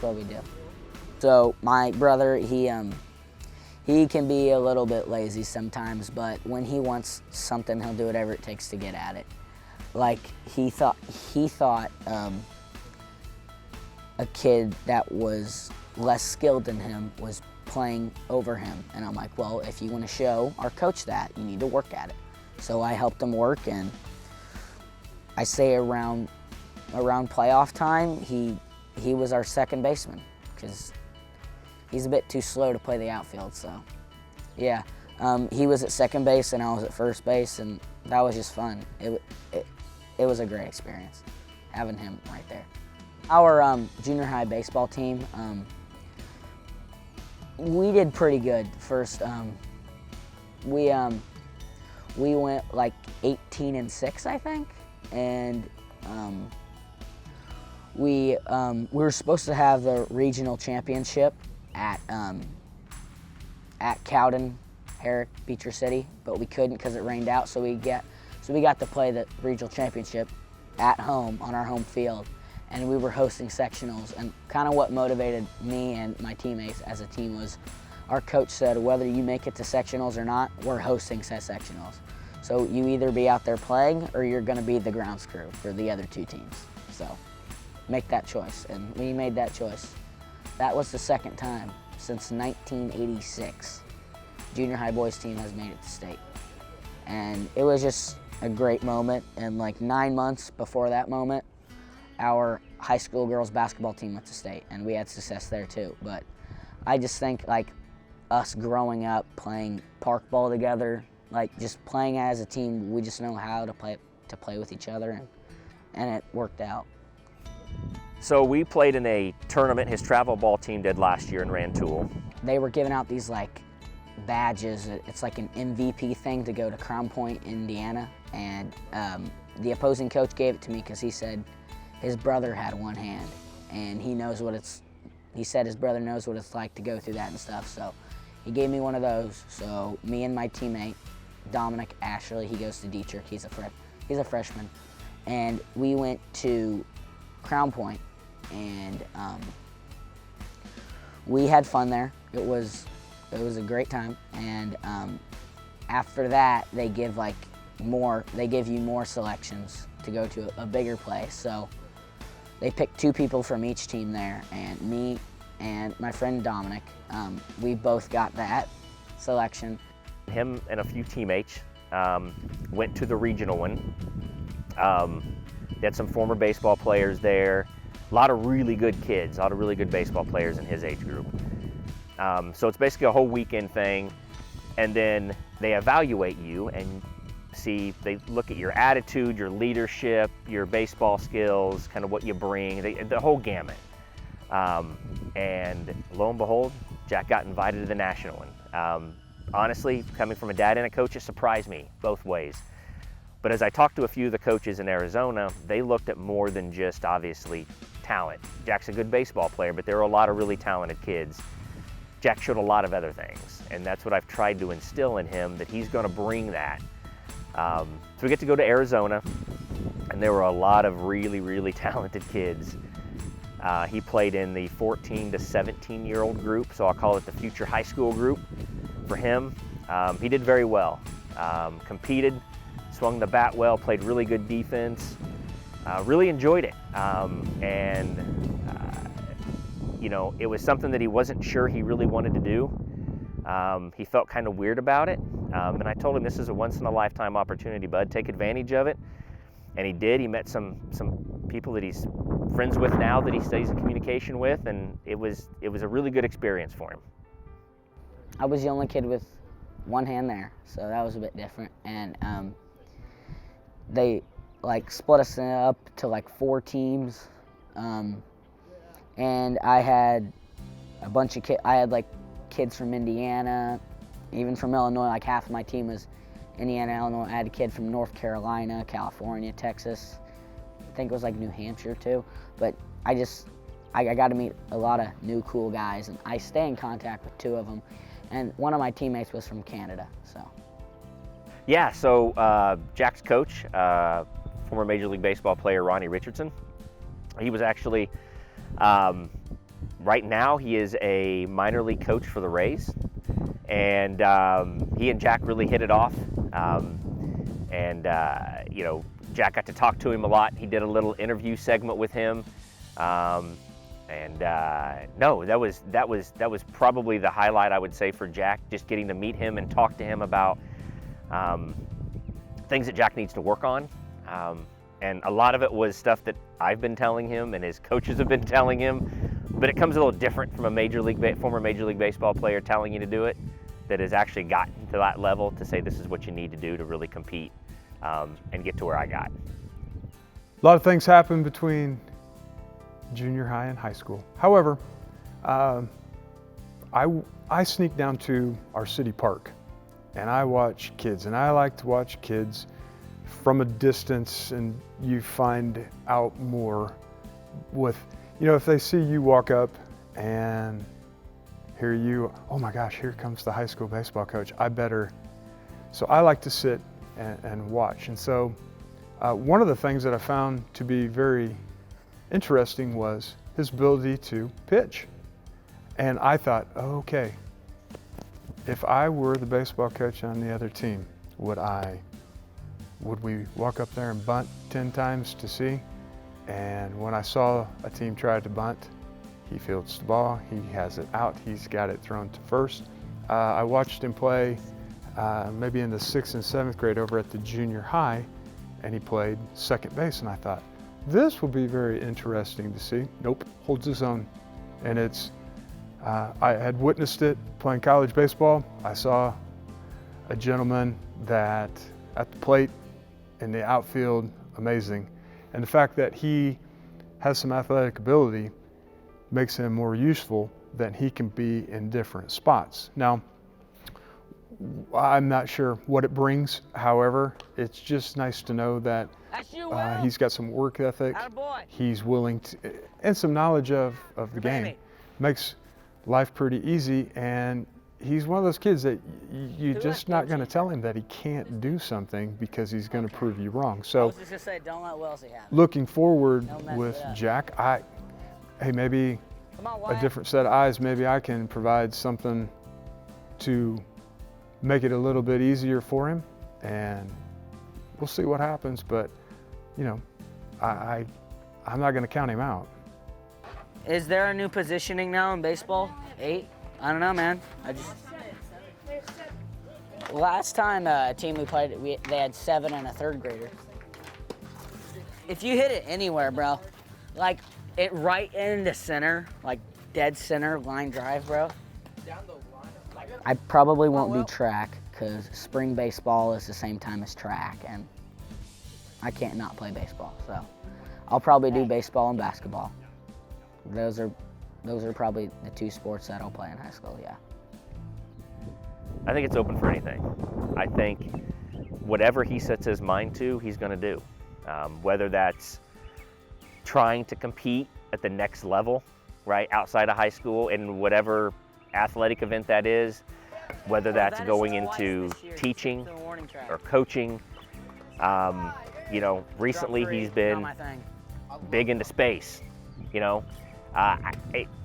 Speaker 6: what we do. So my brother, he can be a little bit lazy sometimes, but when he wants something, he'll do whatever it takes to get at it. He thought a kid that was less skilled than him was playing over him, and I'm like, well, if you want to show our coach that, you need to work at it. So I helped him work, and I say around playoff time, he was our second baseman because he's a bit too slow to play the outfield. So yeah, he was at second base and I was at first base, and that was just fun. It was a great experience having him right there. Our junior high baseball team, we did pretty good. First, we went 18-6, I think, and we were supposed to have the regional championship at Cowden, Herrick, Beecher City, but we couldn't because it rained out. So we got to play the regional championship at home on our home field, and we were hosting sectionals. And kind of what motivated me and my teammates as a team was our coach said, whether you make it to sectionals or not, we're hosting set sectionals. So you either be out there playing or you're going to be the grounds crew for the other two teams. So make that choice, and we made that choice. That was the second time since 1986 junior high boys team has made it to state. And it was just a great moment, and 9 months before that moment, our high school girls basketball team went to state, and we had success there too. But I just think us growing up playing park ball together, just playing as a team, we just know how to play with each other, and it worked out.
Speaker 3: So we played in a tournament his travel ball team did last year in Rantoul.
Speaker 6: They were giving out these badges. It's an MVP thing to go to Crown Point, Indiana, and the opposing coach gave it to me because he said his brother had one hand, and he said his brother knows what it's like to go through that and stuff, so he gave me one of those. So me and my teammate, Dominic Ashley. He goes to Dietrich. He's a freshman. And we went to Crown Point, and we had fun there. It was a great time. And after that, they give you more selections to go to a bigger place. So they picked 2 people from each team there, and me and my friend Dominic, we both got that selection.
Speaker 3: Him and a few teammates went to the regional one. They had some former baseball players there, a lot of really good kids, a lot of really good baseball players in his age group. So it's basically a whole weekend thing, and then they evaluate you and they look at your attitude, your leadership, your baseball skills, kind of what you bring, the whole gamut. And lo and behold, Jack got invited to the national one. Honestly, coming from a dad and a coach, it surprised me both ways. But as I talked to a few of the coaches in Arizona, they looked at more than just, obviously, talent. Jack's a good baseball player, but there are a lot of really talented kids. Jack showed a lot of other things, and that's what I've tried to instill in him, that he's going to bring that. So we get to go to Arizona, and there were a lot of really, really talented kids. He played in the 14 to 17-year-old group, so I'll call it the future high school group for him. He did very well. Competed, swung the bat well, played really good defense, really enjoyed it. You know, it was something that he wasn't sure he really wanted to do. He felt kind of weird about it. And I told him, this is a once-in-a-lifetime opportunity, bud. Take advantage of it. And he did. He met some people that he's friends with now, that he stays in communication with, and it was a really good experience for him.
Speaker 6: I was the only kid with one hand there, so that was a bit different. And they split us up to 4 teams, and I had a bunch of kids. I had kids from Indiana, even from Illinois. Half of my team was Indiana, Illinois. I had a kid from North Carolina, California, Texas. I think it was New Hampshire too. But I got to meet a lot of new cool guys, and I stay in contact with 2 of them. And one of my teammates was from Canada, so.
Speaker 3: Yeah, so Jack's coach, former Major League Baseball player Ronnie Richardson, he was actually, right now he is a minor league coach for the Rays. And he and Jack really hit it off. You know, Jack got to talk to him a lot. He did a little interview segment with him. No, that was probably the highlight, I would say, for Jack, just getting to meet him and talk to him about things that Jack needs to work on. And a lot of it was stuff that I've been telling him and his coaches have been telling him, but it comes a little different from a former Major League Baseball player telling you to do it, that has actually gotten to that level to say this is what you need to do to really compete and get to where I got.
Speaker 7: A lot of things happen between junior high and high school. However, I sneak down to our city park and I watch kids, and I like to watch kids from a distance, and you find out more with, if they see you walk up and hear you, oh my gosh, here comes the high school baseball coach, so I like to sit and watch. And so one of the things that I found to be very interesting was his ability to pitch. And I thought, okay, if I were the baseball coach on the other team, would we walk up there and bunt 10 times to see? And when I saw a team try to bunt, he fields the ball, he has it out, he's got it thrown to first. I watched him play maybe in the 6th and 7th grade over at the junior high, and he played second base, and I thought, this will be very interesting to see. Nope, holds his own. And I had witnessed it playing college baseball. I saw a gentleman that at the plate, in the outfield, amazing. And the fact that he has some athletic ability makes him more useful, than he can be in different spots. Now, I'm not sure what it brings. However, it's just nice to know that he's got some work ethic, he's willing to, and some knowledge of the game. Makes life pretty easy, and he's one of those kids that you're just not going to tell him that he can't do something because he's going to prove you wrong.
Speaker 6: I
Speaker 7: So
Speaker 6: was just gonna say, don't let Wellesley happen.
Speaker 7: looking forward
Speaker 6: Don't mess
Speaker 7: with
Speaker 6: it up.
Speaker 7: Jack, hey, maybe
Speaker 6: Come on,
Speaker 7: a
Speaker 6: Wyatt.
Speaker 7: different set of eyes, maybe I can provide something to make it a little bit easier for him, and we'll see what happens. But you know, I'm not going to count him out.
Speaker 6: Is there a new positioning now in baseball? 8? I don't know, man. Last time a team we played, they had 7 and a 3rd grader. If you hit it anywhere, bro, like it right into center, like dead center line drive, bro. I probably won't do track because spring baseball is the same time as track, and I can't not play baseball. So I'll probably do baseball and basketball. Those are probably the 2 sports that I'll play in high school, yeah.
Speaker 3: I think it's open for anything. I think whatever he sets his mind to, he's going to do. Whether that's trying to compete at the next level, right, outside of high school in whatever athletic event that is, whether that's going into teaching or coaching. You know, recently he's been big into space, you know.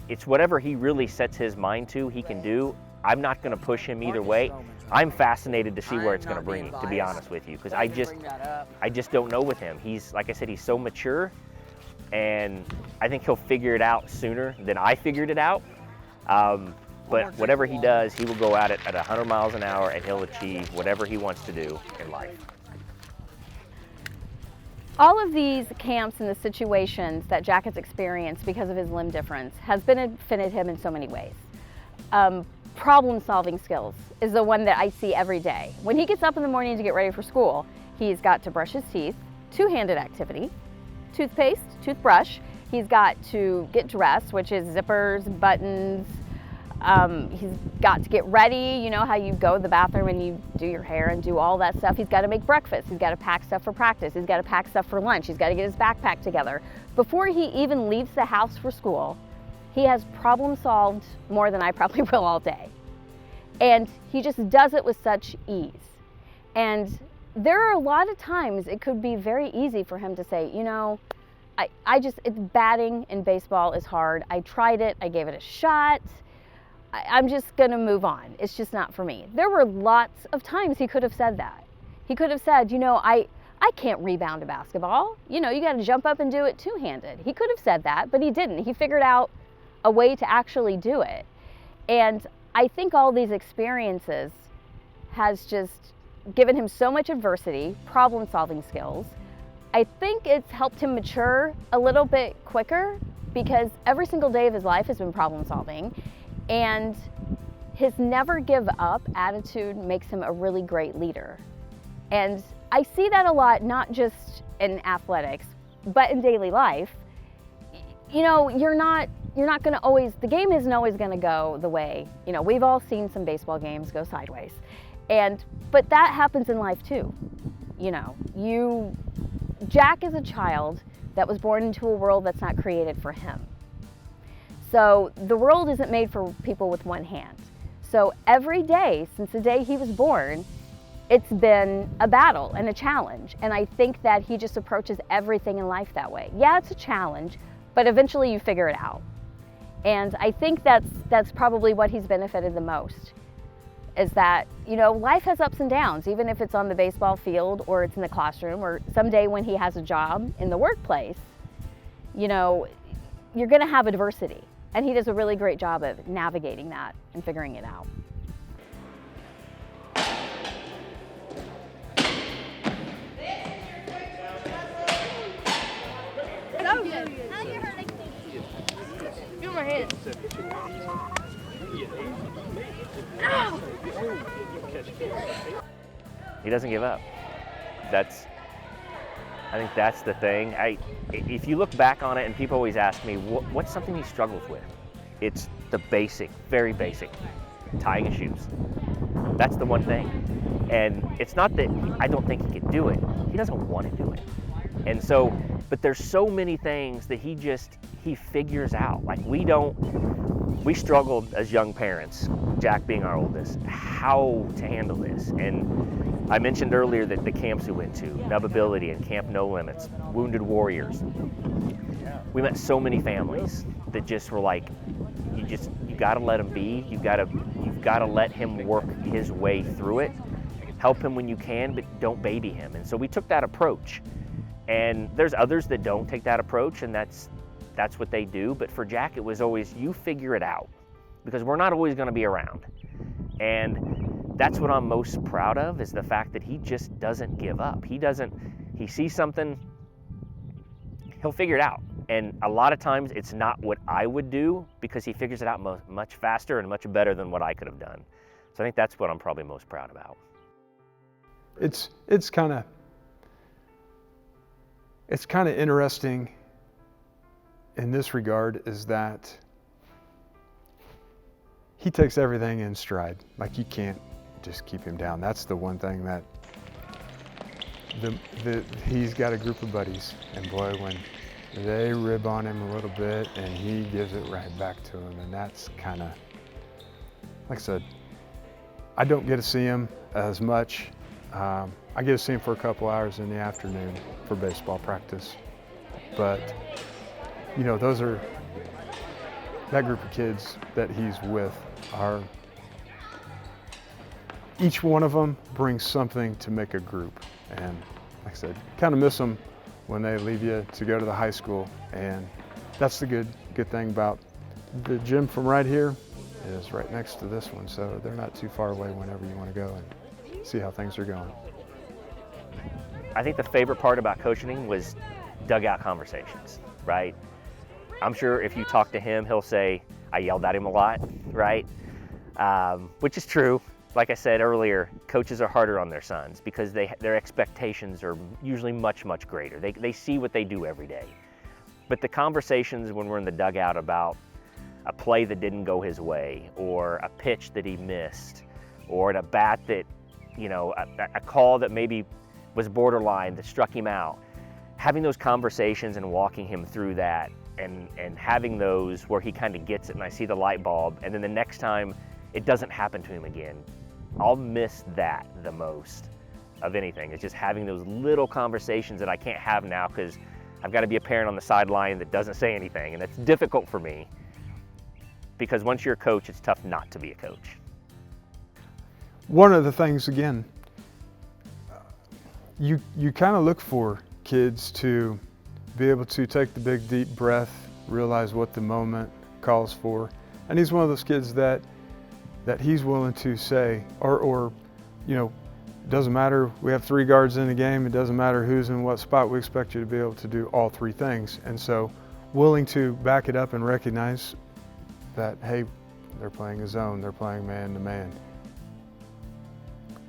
Speaker 3: It's whatever he really sets his mind to, he can do. I'm not going to push him either way. I'm fascinated to see where it's going to bring him, to be honest with you, because I just don't know with him. He's, like I said, he's so mature, and I think he'll figure it out sooner than I figured it out. But whatever he does, he will go at it at 100 miles an hour, and he'll achieve whatever he wants to do in life.
Speaker 8: All of these camps and the situations that Jack has experienced because of his limb difference has benefited him in so many ways. Problem-solving skills is the one that I see every day. When he gets up in the morning to get ready for school, he's got to brush his teeth, 2-handed activity, toothpaste, toothbrush. He's got to get dressed, which is zippers, buttons. He's got to get ready. You know how you go to the bathroom and you do your hair and do all that stuff. He's got to make breakfast. He's got to pack stuff for practice. He's got to pack stuff for lunch. He's got to get his backpack together. Before he even leaves the house for school, he has problem solved more than I probably will all day. And he just does it with such ease. And there are a lot of times it could be very easy for him to say, you know, batting in baseball is hard. I tried it, I gave it a shot. I'm just gonna move on. It's just not for me. There were lots of times he could have said that. He could have said, you know, I can't rebound a basketball. You know, you gotta jump up and do it 2-handed. He could have said that, but he didn't. He figured out a way to actually do it. And I think all these experiences has just given him so much adversity, problem-solving skills. I think it's helped him mature a little bit quicker because every single day of his life has been problem-solving, and his never give up attitude makes him a really great leader. And I see that a lot, not just in athletics, but in daily life. You know, you're not going to always, the game isn't always going to go the way, you know, we've all seen some baseball games go sideways. But that happens in life too. You know, Jack is a child that was born into a world that's not created for him. So the world isn't made for people with one hand. So every day since the day he was born, it's been a battle and a challenge. And I think that he just approaches everything in life that way. Yeah, it's a challenge, but eventually you figure it out. And I think that's probably what he's benefited the most, is that, you know, life has ups and downs, even if it's on the baseball field or it's in the classroom or someday when he has a job in the workplace, you know, you're gonna have adversity. And he does a really great job of navigating that and figuring it out.
Speaker 9: Feel my hand.
Speaker 3: He doesn't give up. I think that's the thing. If you look back on it, and people always ask me, what's something he struggles with? It's the basic, very basic, tying his shoes. That's the one thing. And it's not that I don't think he can do it. He doesn't want to do it. And so But there's so many things that he figures out. Like we struggled as young parents, Jack being our oldest, how to handle this. And I mentioned earlier that the camps we went to, Nubability and Camp No Limits, Wounded Warriors. We met so many families that just were like, you gotta let him be, you've gotta let him work his way through it. Help him when you can, but don't baby him. And so we took that approach. And there's others that don't take that approach, and that's what they do. But for Jack, it was always, you figure it out, because we're not always gonna be around. And that's what I'm most proud of, is the fact that he just doesn't give up. He sees something, he'll figure it out. And a lot of times it's not what I would do, because he figures it out much faster and much better than what I could have done. So I think that's what I'm probably most proud about.
Speaker 7: It's kind of interesting in this regard, is that he takes everything in stride. Like, you can't just keep him down. That's the one thing that he's got a group of buddies, and boy, when they rib on him a little bit and he gives it right back to him. And that's kind of, like I said, I don't get to see him as much. I get to see him for a couple hours in the afternoon for baseball practice. But, you know, that group of kids that he's with each one of them brings something to make a group. And like I said, kind of miss them when they leave you to go to the high school. And that's the good thing about the gym from right here is right next to this one. So they're not too far away whenever you want to go and see how things are going.
Speaker 3: I think the favorite part about coaching was dugout conversations, right? I'm sure if you talk to him, he'll say, I yelled at him a lot, right? Which is true. Like I said earlier, coaches are harder on their sons because their expectations are usually much, much greater. They see what they do every day. But the conversations when we're in the dugout about a play that didn't go his way, or a pitch that he missed, or at a bat that, you know, a call that maybe was borderline that struck him out, having those conversations and walking him through that, and having those where he kind of gets it and I see the light bulb, and then the next time it doesn't happen to him again. I'll miss that the most of anything. It's just having those little conversations that I can't have now because I've got to be a parent on the sideline that doesn't say anything, and it's difficult for me because once you're a coach, it's tough not to be a coach.
Speaker 7: One of the things, again, you kind of look for kids to be able to take the big deep breath, realize what the moment calls for, and he's one of those kids that he's willing to say, or you know, doesn't matter, we have 3 guards in the game, it doesn't matter who's in what spot, we expect you to be able to do all 3 things. And so willing to back it up and recognize that, hey, they're playing a zone, they're playing man to man.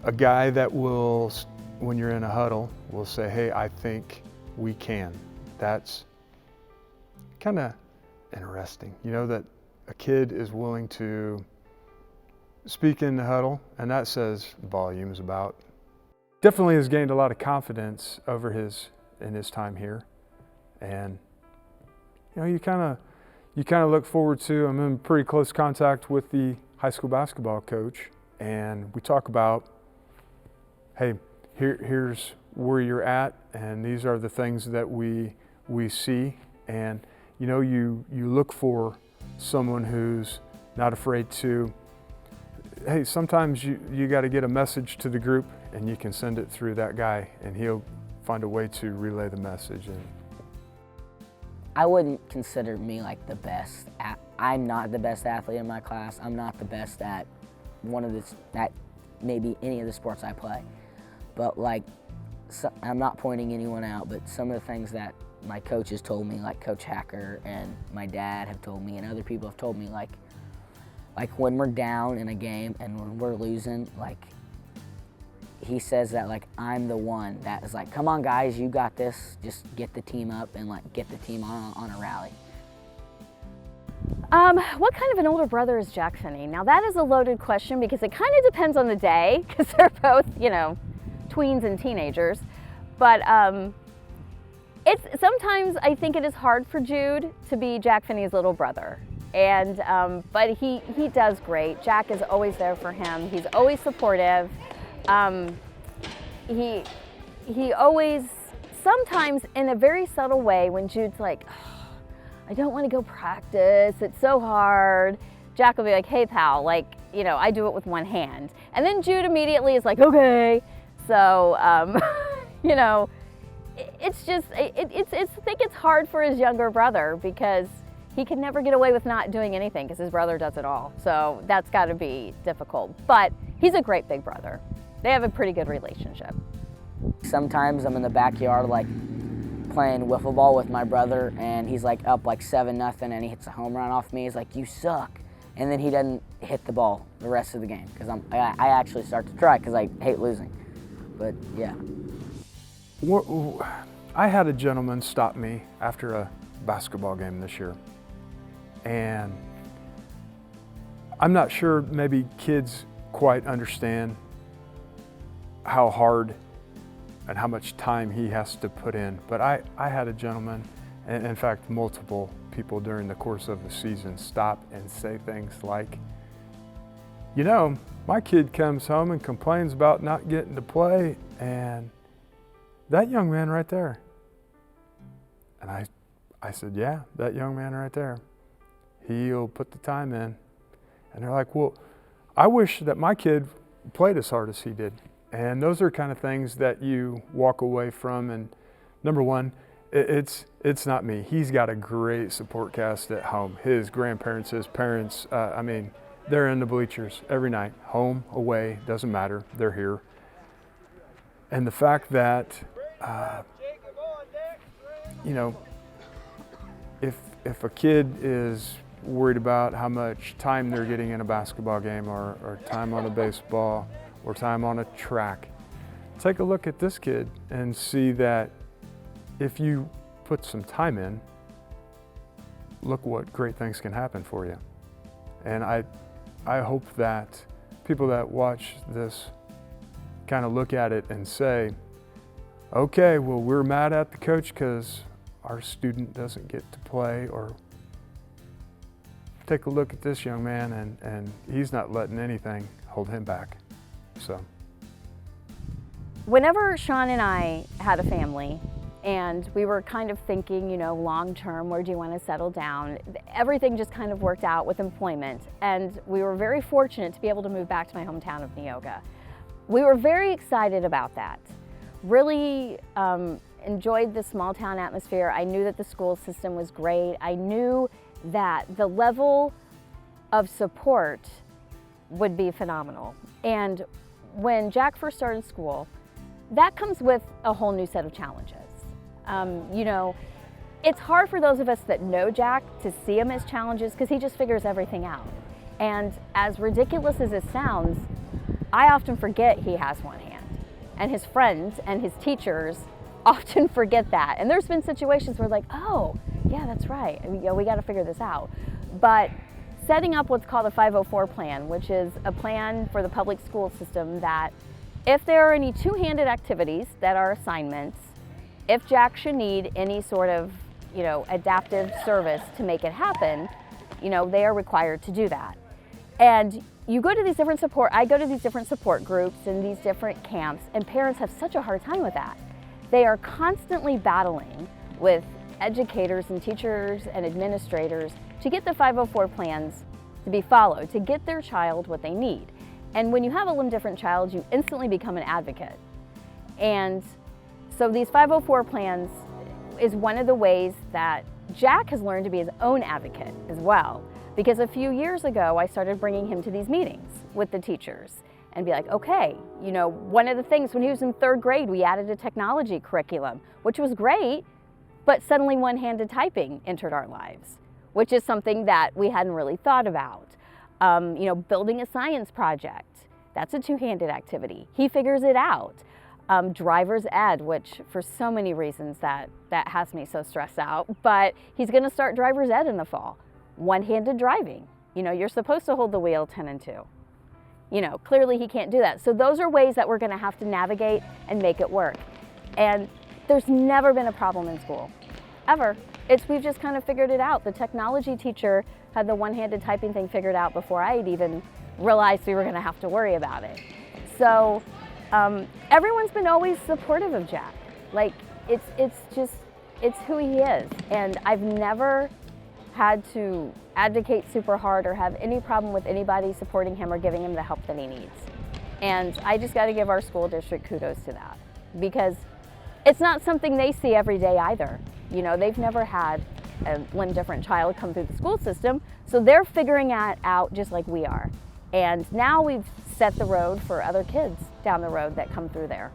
Speaker 7: A guy that will, when you're in a huddle, will say, hey, I think we can. That's kind of interesting, you know, that a kid is willing to speak in the huddle, and that says volumes about. Definitely has gained a lot of confidence over in his time here, and you know, you kind of look forward to. I'm in pretty close contact with the high school basketball coach, and we talk about, hey, here's where you're at, and these are the things that we see, and you know, you look for someone who's not afraid to. Hey, sometimes you got to get a message to the group and you can send it through that guy and he'll find a way to relay the message. And
Speaker 6: I wouldn't consider me like the best. I'm not the best athlete in my class. I'm not the best at maybe any of the sports I play. But like, I'm not pointing anyone out, but some of the things that my coaches told me, like Coach Hacker and my dad have told me and other people have told me, like when we're down in a game and when we're losing, like he says that like I'm the one that is like, come on guys, you got this, just get the team up and like get the team on a rally.
Speaker 8: What kind of an older brother is Jack Finney? Now that is a loaded question because it kind of depends on the day because they're both, you know, tweens and teenagers. But Sometimes I think it is hard for Jude to be Jack Finney's little brother. And, but he does great. Jack is always there for him. He's always supportive. He always, sometimes in a very subtle way, when Jude's like, oh, I don't want to go practice, it's so hard, Jack will be like, hey pal, like, you know, I do it with one hand. And then Jude immediately is like, okay. So, you know, it's just, I think it's hard for his younger brother because he can never get away with not doing anything because his brother does it all. So that's got to be difficult. But he's a great big brother. They have a pretty good relationship.
Speaker 6: Sometimes I'm in the backyard like playing wiffle ball with my brother and he's like up like 7-0 and he hits a home run off me. He's like, you suck. And then he doesn't hit the ball the rest of the game because I actually start to try because I hate losing. But yeah.
Speaker 7: I had a gentleman stop me after a basketball game this year. And I'm not sure maybe kids quite understand how hard and how much time he has to put in. But I had a gentleman, and in fact multiple people during the course of the season, stop and say things like, you know, my kid comes home and complains about not getting to play, and that young man right there. And I said, yeah, that young man right there. He'll put the time in. And they're like, well, I wish that my kid played as hard as he did. And those are kind of things that you walk away from. And number one, it's not me. He's got a great support cast at home. His grandparents, his parents, I mean, they're in the bleachers every night, home, away, doesn't matter, they're here. And the fact that, you know, if a kid is worried about how much time they're getting in a basketball game or time on a baseball or time on a track, take a look at this kid and see that if you put some time in, look what great things can happen for you. And I hope that people that watch this kind of look at it and say, okay, well, we're mad at the coach because our student doesn't get to play, or take a look at this young man and he's not letting anything hold him back. So.
Speaker 8: Whenever Sean and I had a family and we were kind of thinking, you know, long term, where do you want to settle down? Everything just kind of worked out with employment, and we were very fortunate to be able to move back to my hometown of Neoga. We were very excited about that. Really enjoyed the small town atmosphere. I knew that the school system was great. I knew that the level of support would be phenomenal. And when Jack first started school, that comes with a whole new set of challenges. You know, it's hard for those of us that know Jack to see him as challenges because he just figures everything out. And as ridiculous as it sounds, I often forget he has one hand. And his friends and his teachers often forget that. And there's been situations where like, oh, yeah, that's right. I mean, you know, we got to figure this out. But setting up what's called a 504 plan, which is a plan for the public school system that if there are any two-handed activities that are assignments, if Jack should need any sort of, you know, adaptive service to make it happen, you know, they are required to do that. And you go to these different I go to these different support groups and these different camps, and parents have such a hard time with that. They are constantly battling with educators and teachers and administrators to get the 504 plans to be followed, to get their child what they need. And when you have a limb different child, you instantly become an advocate. And so these 504 plans is one of the ways that Jack has learned to be his own advocate as well. Because a few years ago, I started bringing him to these meetings with the teachers and be like, okay, you know, one of the things when he was in 3rd grade, we added a technology curriculum, which was great, but suddenly one-handed typing entered our lives, which is something that we hadn't really thought about. You know, building a science project, that's a two-handed activity. He figures it out. Driver's ed, which for so many reasons that has me so stressed out, but he's gonna start driver's ed in the fall. One-handed driving. You know, you're supposed to hold the wheel 10 and 2. You know, clearly he can't do that. So those are ways that we're gonna have to navigate and make it work. And There's never been a problem in school, ever. We've just kind of figured it out. The technology teacher had the one-handed typing thing figured out before I had even realized we were going to have to worry about it. So everyone's been always supportive of Jack. Like, it's who he is. And I've never had to advocate super hard or have any problem with anybody supporting him or giving him the help that he needs. And I just got to give our school district kudos to that, because it's not something they see every day either. You know, they've never had a limb-different child come through the school system, so they're figuring it out just like we are. And now we've set the road for other kids down the road that come through there.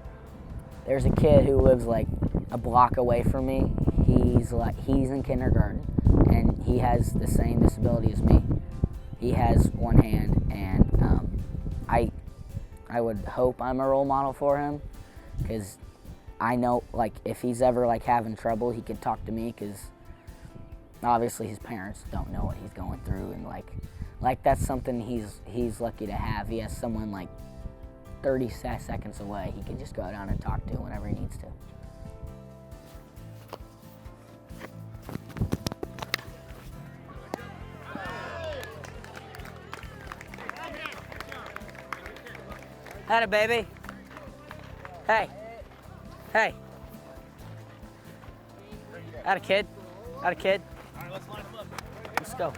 Speaker 6: There's a kid who lives like a block away from me. He's in kindergarten, and he has the same disability as me. He has one hand, and I would hope I'm a role model for him, because I know, like, if he's ever like having trouble, he could talk to me, because obviously his parents don't know what he's going through, and like that's something he's lucky to have. He has someone like 30 seconds away he can just go down and talk to whenever he needs to.
Speaker 10: Atta baby. Hey. Hey. Atta kid. Atta kid.
Speaker 4: All right, let's line them up.
Speaker 10: Let's go.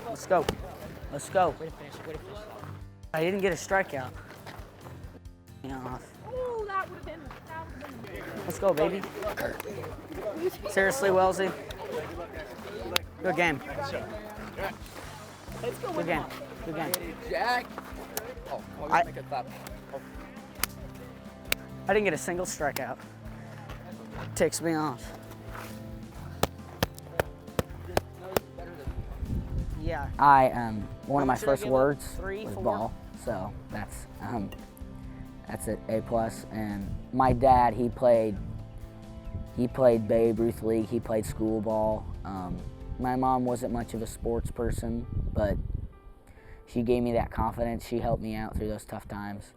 Speaker 10: Let's go. Let's go. I didn't get a strikeout.
Speaker 9: Oh, that would have been.
Speaker 10: Let's go, baby. Seriously, Wellesley. Good game. Good game. Good game.
Speaker 11: Jack. Oh,
Speaker 10: I-
Speaker 11: make it stop.
Speaker 10: I didn't get a single strikeout. Ticks me off. Yeah.
Speaker 6: One of my
Speaker 10: Should I
Speaker 6: first
Speaker 10: give
Speaker 6: words
Speaker 10: up 3,
Speaker 6: was
Speaker 10: 4?
Speaker 6: ball, so that's an A+. And my dad, he played Babe Ruth League. He played school ball. My mom wasn't much of a sports person, but she gave me that confidence. She helped me out through those tough times.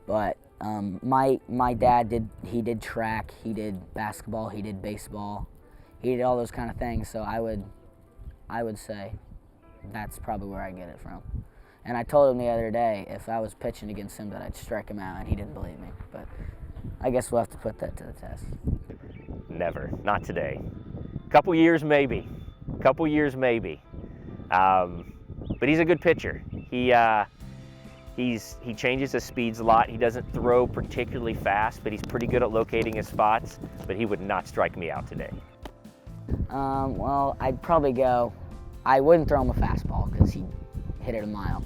Speaker 6: But my dad did track, he did basketball, he did baseball, he did all those kind of things. So I would say that's probably where I get it from. And I told him the other day if I was pitching against him that I'd strike him out, and he didn't believe me. But I guess we'll have to put that to the test.
Speaker 3: Never, not today. Couple years maybe, but he's a good pitcher. He changes his speeds a lot. He doesn't throw particularly fast, but he's pretty good at locating his spots, but he would not strike me out today.
Speaker 6: Well, I'd probably go, I wouldn't throw him a fastball because he'd hit it a mile.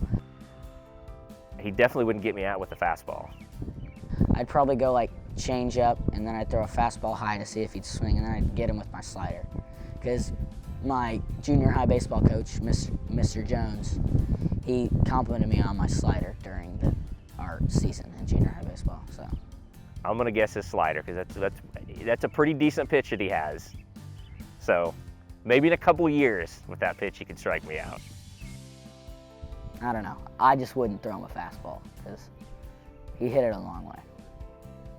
Speaker 3: He definitely wouldn't get me out with a fastball.
Speaker 6: I'd probably go like change up, and then I'd throw a fastball high to see if he'd swing, and then I'd get him with my slider. Because my junior high baseball coach, Mr. Jones, he complimented me on my slider during our season in junior high baseball. So
Speaker 3: I'm gonna guess his slider, because that's a pretty decent pitch that he has. So maybe in a couple of years with that pitch he could strike me out.
Speaker 6: I don't know. I just wouldn't throw him a fastball because he hit it a long way.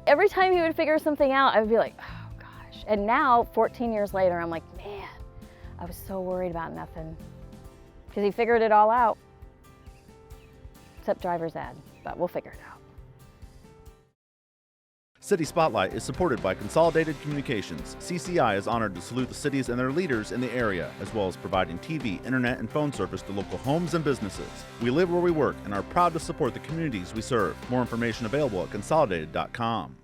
Speaker 8: Every time he would figure something out, I would be like, oh gosh. And now, 14 years later, I'm like, man, I was so worried about nothing. Because he figured it all out. Except driver's ed, but we'll figure it out.
Speaker 1: City Spotlight is supported by Consolidated Communications. CCI is honored to salute the cities and their leaders in the area, as well as providing TV, internet, and phone service to local homes and businesses. We live where we work and are proud to support the communities we serve. More information available at consolidated.com.